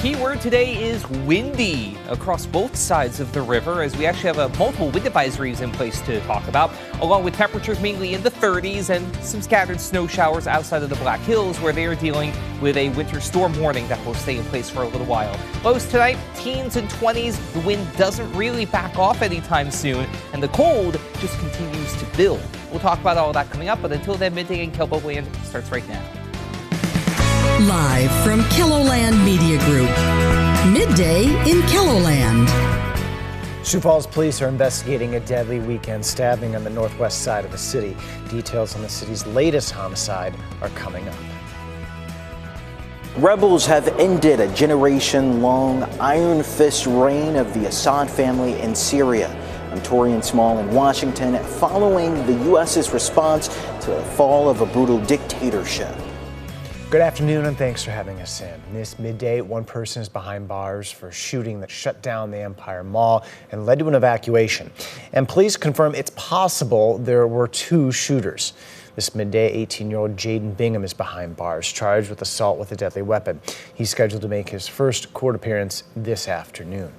keyword today is windy across both sides of the river, as we actually have multiple wind advisories in place to talk about, along with temperatures mainly in the 30s and some scattered snow showers outside of the Black Hills, where they are dealing with a winter storm warning that will stay in place for a little while. Lows tonight, teens and 20s. The wind doesn't really back off anytime soon, and the cold just continues to build. We'll talk about all of that coming up, but until then, Midday in KELOLAND starts right now. Live from KELOLAND Media Group, Midday in KELOLAND. Sioux Falls police are investigating a deadly weekend stabbing on the northwest side of the city. Details on the city's latest homicide are coming up. Rebels have ended a generation-long iron fist reign of the Assad family in Syria. I'm Torian Small in Washington, following the U.S.'s response to the fall of a brutal dictatorship. Good afternoon and thanks for having us in. This midday, one person is behind bars for shooting that shut down the Empire Mall and led to an evacuation. And police confirm it's possible there were two shooters. This midday, 18-year-old Jaden Bingham is behind bars, charged with assault with a deadly weapon. He's scheduled to make his first court appearance this afternoon.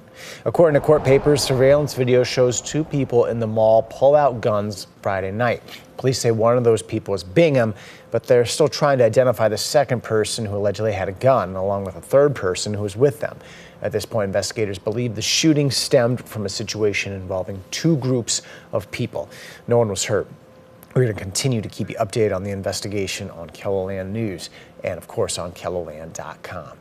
According to court papers, surveillance video shows two people in the mall pull out guns Friday night. Police say one of those people is Bingham, but they're still trying to identify the second person who allegedly had a gun, along with a third person who was with them. At this point, investigators believe the shooting stemmed from a situation involving two groups of people. No one was hurt. We're going to continue to keep you updated on the investigation on KELOLAND News and, of course, on KELOLAND.com.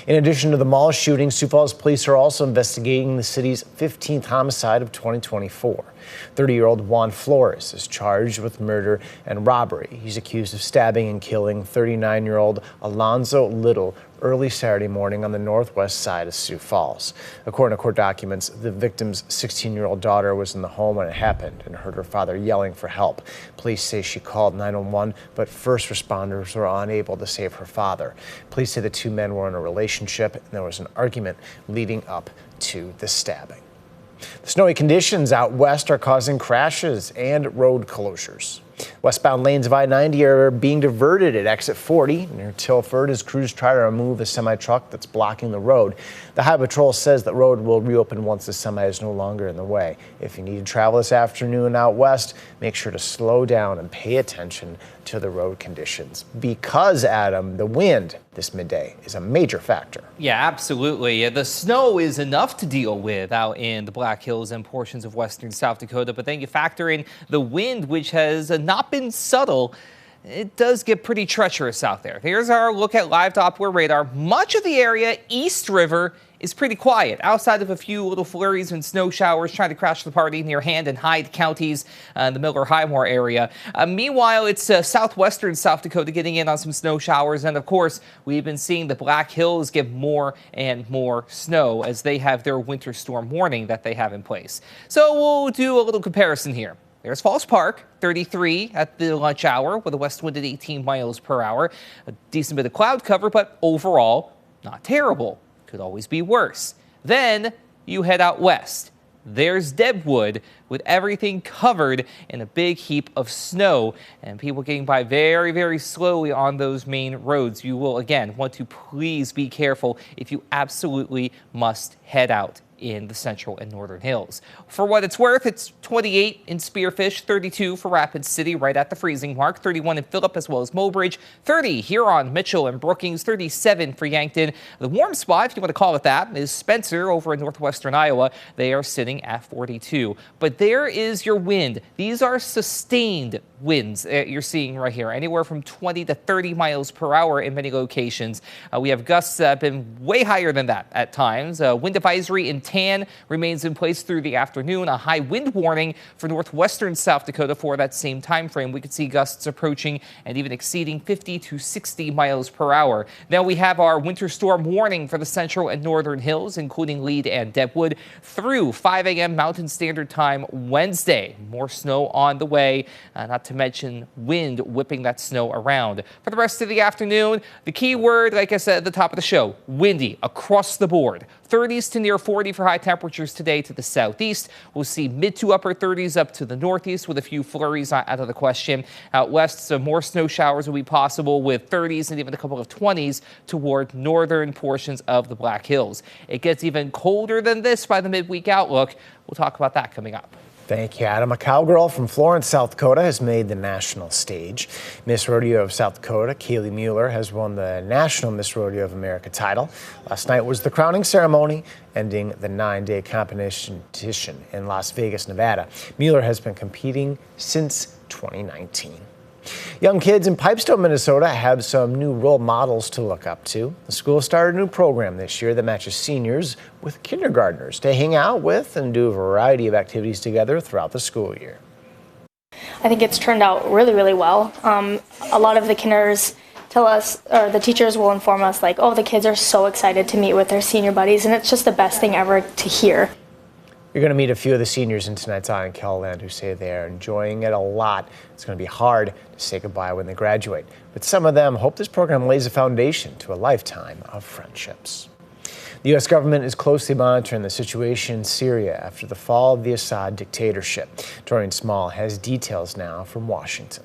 In addition to the mall shooting, Sioux Falls police are also investigating the city's 15th homicide of 2024. 30-year-old Juan Flores is charged with murder and robbery. He's accused of stabbing and killing 39-year-old Alonzo Little early Saturday morning on the northwest side of Sioux Falls. According to court documents, the victim's 16-year-old daughter was in the home when it happened and heard her father yelling for help. Police say she called 911, but first responders were unable to save her father. Police say the two men were in a relationship and there was an argument leading up to the stabbing. The snowy conditions out west are causing crashes and road closures. Westbound lanes of I-90 are being diverted at exit 40 near Tilford as crews try to remove a semi-truck that's blocking the road. The Highway Patrol says the road will reopen once the semi is no longer in the way. If you need to travel this afternoon out west, make sure to slow down and pay attention to the road conditions because, Adam, the wind this midday is a major factor. Yeah, absolutely. The snow is enough to deal with out in the Black Hills and portions of western South Dakota, but then you factor in the wind, which has not been subtle. It does get pretty treacherous out there. Here's our look at live Doppler radar. Much of the area East River is pretty quiet, outside of a few little flurries and snow showers trying to crash the party near Hand and Hyde counties in the Miller-Highmore area. Meanwhile, it's southwestern South Dakota getting in on some snow showers. And of course, we've been seeing the Black Hills get more and more snow as they have their winter storm warning that they have in place. So we'll do a little comparison here. There's Falls Park, 33 at the lunch hour with a west wind at 18 miles per hour. A decent bit of cloud cover, but overall, not terrible. Could always be worse. Then you head out west. There's Deadwood with everything covered in a big heap of snow and people getting by very, very slowly on those main roads. You will, again, want to please be careful if you absolutely must head out in the central and northern hills. For what it's worth, it's 28 in Spearfish, 32 for Rapid City, right at the freezing mark, 31 in Phillip as well as Mobridge, 30 Huron, Mitchell, and Brookings, 37 for Yankton. The warm spot, if you want to call it that, is Spencer over in northwestern Iowa. They are sitting at 42. But there is your wind. These are sustained winds you're seeing right here, anywhere from 20 to 30 miles per hour in many locations. We have gusts that have been way higher than that at times. Wind advisory in Tan remains in place through the afternoon. A high wind warning for northwestern South Dakota for that same time frame. We could see gusts approaching and even exceeding 50 to 60 miles per hour. Now we have our winter storm warning for the central and northern hills, including Lead and Deadwood, through 5 a.m. Mountain Standard Time Wednesday. More snow on the way, not to to mention wind whipping that snow around. For the rest of the afternoon, the key word, like I said at the top of the show, windy across the board. 30s to near 40 for high temperatures today to the southeast. We'll see mid to upper 30s up to the northeast with a few flurries out of the question. Out west, some more snow showers will be possible with 30s and even a couple of 20s toward northern portions of the Black Hills. It gets even colder than this by the midweek outlook. We'll talk about that coming up. Thank you, Adam. A cowgirl from Florence, South Dakota has made the national stage. Miss Rodeo of South Dakota, Kaylee Mueller, has won the National Miss Rodeo of America title. Last night was the crowning ceremony, ending the 9-day competition in Las Vegas, Nevada. Mueller has been competing since 2019. Young kids in Pipestone, Minnesota have some new role models to look up to. The school started a new program this year that matches seniors with kindergartners to hang out with and do a variety of activities together throughout the school year. I think it's turned out really, really well. A lot of the kinders tell us, or the teachers will inform us, like, oh, the kids are so excited to meet with their senior buddies, and it's just the best thing ever to hear. You're going to meet a few of the seniors in tonight's On in KELOLAND who say they're enjoying it a lot. It's going to be hard to say goodbye when they graduate. But some of them hope this program lays a foundation to a lifetime of friendships. The U.S. government is closely monitoring the situation in Syria after the fall of the Assad dictatorship. Dorian Small has details now from Washington.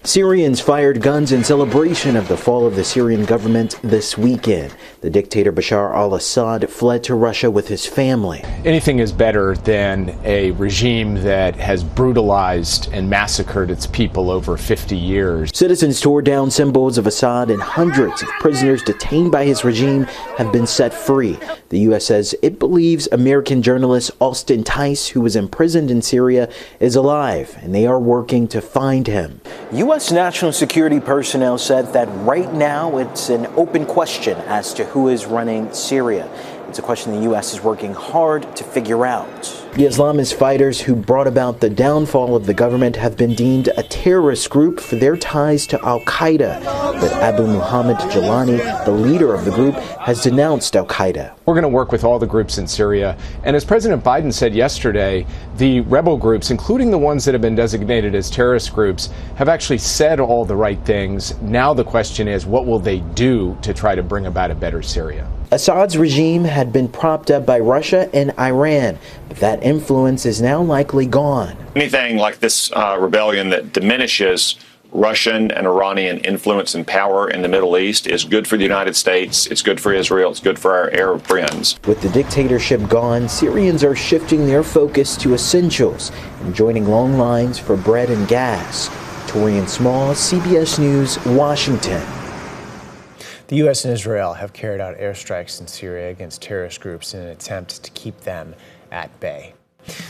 Syrians fired guns in celebration of the fall of the Syrian government this weekend. The dictator Bashar al-Assad fled to Russia with his family. Anything is better than a regime that has brutalized and massacred its people over 50 years. Citizens tore down symbols of Assad, and hundreds of prisoners detained by his regime have been set free. The U.S. says it believes American journalist Austin Tice, who was imprisoned in Syria, is alive, and they are working to find him. U.S. national security personnel said that right now it's an open question as to who is running Syria. It's a question the U.S. is working hard to figure out. The Islamist fighters who brought about the downfall of the government have been deemed a terrorist group for their ties to al-Qaeda. But Abu Muhammad Jalani, the leader of the group, has denounced al-Qaeda. We're going to work with all the groups in Syria. And as President Biden said yesterday, the rebel groups, including the ones that have been designated as terrorist groups, have actually said all the right things. Now the question is, what will they do to try to bring about a better Syria? Assad's regime had been propped up by Russia and Iran, but that influence is now likely gone. Anything like this rebellion that diminishes Russian and Iranian influence and power in the Middle East is good for the United States, it's good for Israel, it's good for our Arab friends. With the dictatorship gone, Syrians are shifting their focus to essentials and joining long lines for bread and gas. Torian Small, CBS News, Washington. The U.S. and Israel have carried out airstrikes in Syria against terrorist groups in an attempt to keep them at bay.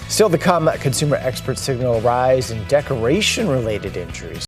Still to come, consumer experts signal a rise in decoration-related injuries.